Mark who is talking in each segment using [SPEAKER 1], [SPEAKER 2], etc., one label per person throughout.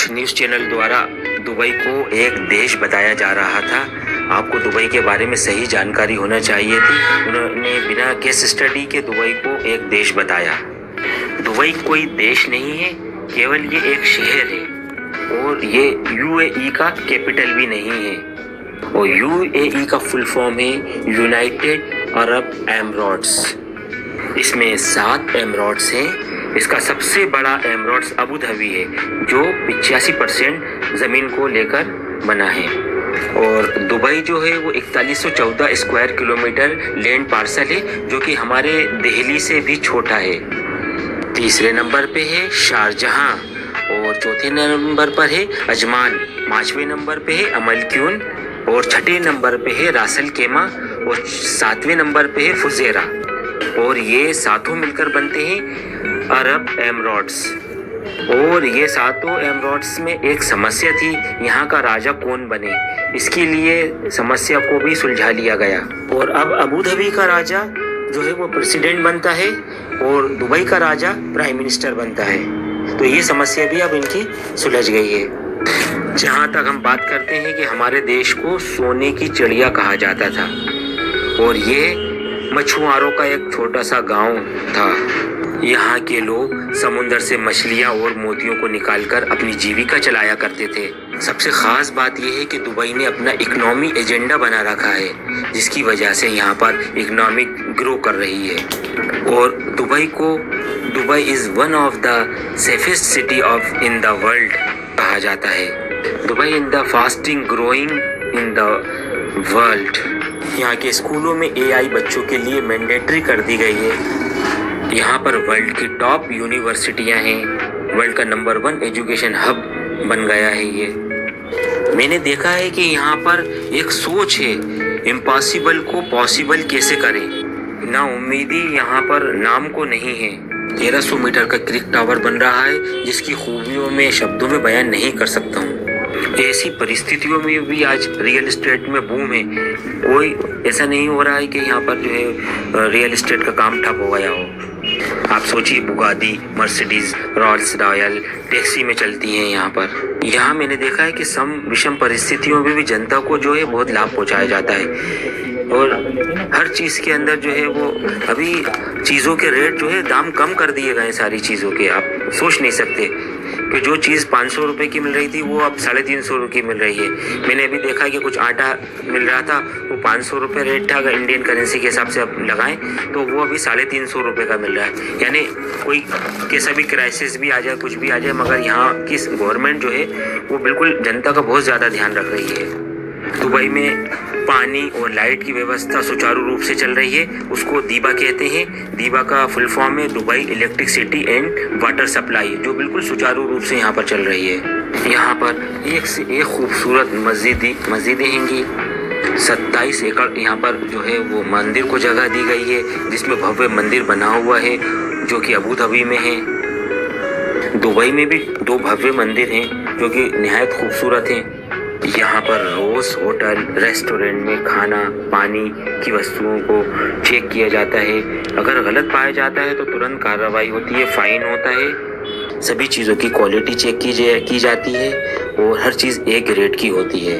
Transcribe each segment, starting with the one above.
[SPEAKER 1] कुछ news channel द्वारा Dubai को एक देश बताया जा रहा था। आपको दुबई के बारे में सही जानकारी होना चाहिए थी। उन्होंने बिना केस स्टडी के दुबई को एक देश बताया। दुबई कोई देश नहीं है, केवल ये एक शहर है और ये यूएई का कैपिटल भी नहीं है। और यूएई का फुल फॉर्म है यूनाइटेड अरब एमिरेट्स। इसमें 7 एमिरेट्स हैं। इसका सबसे बड़ा एमिरेट्स अबू धाबी है जो 85% ज़मीन को लेकर बना है। और दुबई जो है वो 4114 स्क्वायर किलोमीटर लैंड पार्सल है जो कि हमारे दिल्ली से भी छोटा है। तीसरे नंबर पे है शारजहां और चौथे नंबर पर है अजमान, 5वें नंबर पे है अमल क्यून और 6ठे नंबर पे है रासल केमा और 7वें नंबर पे है फुजेरा। और ये सातों मिलकर बनते हैं अरब एमिरेट्स। और ये सातों एमिरेट्स में एक समस्या थी, यहाँ का राजा कौन बने। इसके लिए समस्या को भी सुलझा लिया गया और अब अबू धाबी का राजा जो है वो प्रेसिडेंट बनता है और दुबई का राजा प्राइम मिनिस्टर बनता है। तो ये समस्या भी अब इनकी सुलझ गई है। जहाँ तक हम बात करते हैं कि हमारे देश को सोने की चिड़िया कहा जाता था और ये मछुआरों का एक छोटा सा गांव था। यहाँ के लोग समुंदर से मछलियाँ और मोतियों को निकालकर अपनी जीविका चलाया करते थे। सबसे ख़ास बात यह है कि दुबई ने अपना इकोनॉमी एजेंडा बना रखा है जिसकी वजह से यहाँ पर इकोनॉमिक ग्रो कर रही है। और Dubai is one of the safest city of in the world कहा जाता है। Dubai in the fasting growing in the world. यहाँ के स्कूलों में एआई बच्चों के लिए मैंडेटरी कर दी गई है। यहाँ पर वर्ल्ड की टॉप यूनिवर्सिटियाँ हैं। वर्ल्ड का नंबर 1 एजुकेशन हब बन गया है ये। मैंने देखा है कि यहाँ पर एक सोच है, इम्पॉसिबल को पॉसिबल कैसे करें। ना उम्मीदी यहाँ पर नाम को नहीं है। 1300 मीटर का क्रिक टावर बन रहा है जिसकी खूबियों में शब्दों में बयान नहीं कर सकता हूँ। ऐसी परिस्थितियों में भी आज रियल एस्टेट में बूम है। कोई ऐसा नहीं हो रहा है कि यहाँ पर जो है रियल एस्टेट का काम ठप हो गया हो। आप सोचिए, बुगादी, मर्सिडीज, रॉल्स रॉयल टैक्सी में चलती हैं यहाँ पर। यहाँ मैंने देखा है कि विषम परिस्थितियों में भी जनता को जो है बहुत लाभ पहुँचाया जाता है। और हर चीज़ के अंदर जो है वो अभी चीज़ों के रेट जो है दाम कम कर दिए गए सारी चीज़ों के। आप सोच नहीं सकते कि जो चीज़ 500 रुपये की मिल रही थी वो अब 350 रुपये की मिल रही है। मैंने अभी देखा कि कुछ आटा मिल रहा था, वो 500 रुपये रेट था, अगर इंडियन करेंसी के हिसाब से अब लगाएं तो वो अभी 350 रुपये का मिल रहा है। यानी कोई कैसा भी क्राइसिस भी आ जाए, कुछ भी आ जाए, मगर यहाँ की गवर्नमेंट जो है वो बिल्कुल जनता का बहुत ज़्यादा ध्यान रख रही है। दुबई में पानी और लाइट की व्यवस्था सुचारू रूप से चल रही है। उसको दीबा कहते हैं। दीबा का फुल फॉर्म है Dubai electricity and water supply, जो बिल्कुल सुचारू रूप से यहाँ पर चल रही है। यहाँ पर एक से एक खूबसूरत मस्जिदें हैंगी। 27 एकड़ यहाँ पर जो है वो मंदिर को जगह दी गई है जिसमें भव्य मंदिर बना हुआ है जो कि अबू धाबी में है। दुबई में भी 2 भव्य मंदिर हैं जो कि निहायत खूबसूरत हैं। यहाँ पर रोज़ होटल रेस्टोरेंट में खाना पानी की वस्तुओं को चेक किया जाता है। अगर गलत पाया जाता है तो तुरंत कार्रवाई होती है, फ़ाइन होता है। सभी चीज़ों की क्वालिटी चेक की जाती है और हर चीज़ एक ग्रेड की होती है।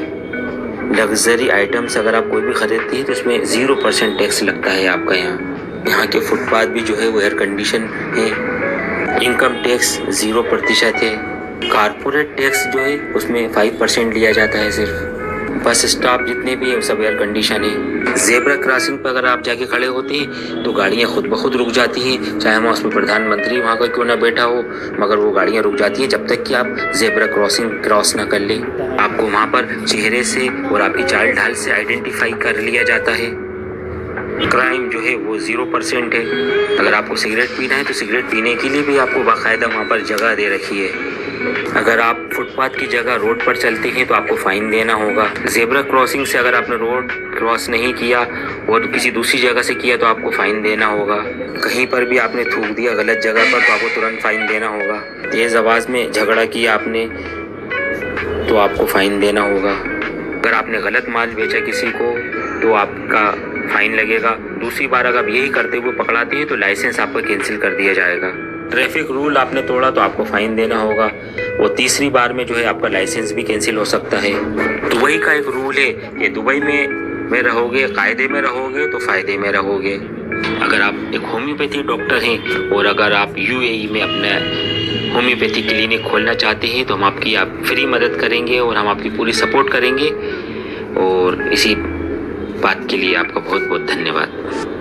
[SPEAKER 1] लग्जरी आइटम्स अगर आप कोई भी ख़रीदती है तो उसमें 0% टैक्स लगता है आपका। यहाँ के फुटपाथ भी जो है वो एयर कंडीशन है। इनकम टैक्स 0% है। कारपोरेट टैक्स जो है उसमें 5% लिया जाता है सिर्फ। बस स्टॉप जितने भी है सब एयर कंडीशन है। जेब्रा क्रॉसिंग पर अगर आप जाके खड़े होते हैं तो गाड़ियाँ खुद ब खुद रुक जाती हैं, चाहे वहाँ उसमें प्रधानमंत्री वहाँ का क्यों ना बैठा हो, मगर वो गाड़ियाँ रुक जाती हैं जब तक कि आप जेब्रा क्रॉसिंग क्रॉस ना कर लें। आपको वहाँ पर चेहरे से और आपकी चाल ढाल से आइडेंटिफाई कर लिया जाता है। क्राइम जो है वो 0% है। अगर आपको सिगरेट पीना है तो सिगरेट पीने के लिए भी आपको बाकायदा वहाँ पर जगह दे रखी है। अगर आप फुटपाथ की जगह रोड पर चलते हैं तो आपको फ़ाइन देना होगा। जेब्रा क्रॉसिंग से अगर आपने रोड क्रॉस नहीं किया और किसी दूसरी जगह से किया तो आपको फ़ाइन देना होगा। कहीं पर भी आपने थूक दिया गलत जगह पर तो आपको तुरंत फ़ाइन देना होगा। तेज़ आवाज़ में झगड़ा किया आपने तो आपको फ़ाइन देना होगा। अगर आपने गलत माल बेचा किसी को तो आपका फ़ाइन लगेगा। दूसरी बार अगर यही करते हुए पकड़ाते हैं तो लाइसेंस आपका कैंसिल कर दिया जाएगा। ट्रैफिक रूल आपने तोड़ा तो आपको फ़ाइन देना होगा। वो तीसरी बार में जो है आपका लाइसेंस भी कैंसिल हो सकता है। दुबई का एक रूल है कि दुबई में रहोगे, कायदे में रहोगे तो फ़ायदे में रहोगे। अगर आप एक होम्योपैथी डॉक्टर हैं और अगर आप यूएई में अपना होम्योपैथी क्लिनिक खोलना चाहते हैं तो हम आपकी फ्री मदद करेंगे और हम आपकी पूरी सपोर्ट करेंगे। और इसी बात के लिए आपका बहुत बहुत धन्यवाद।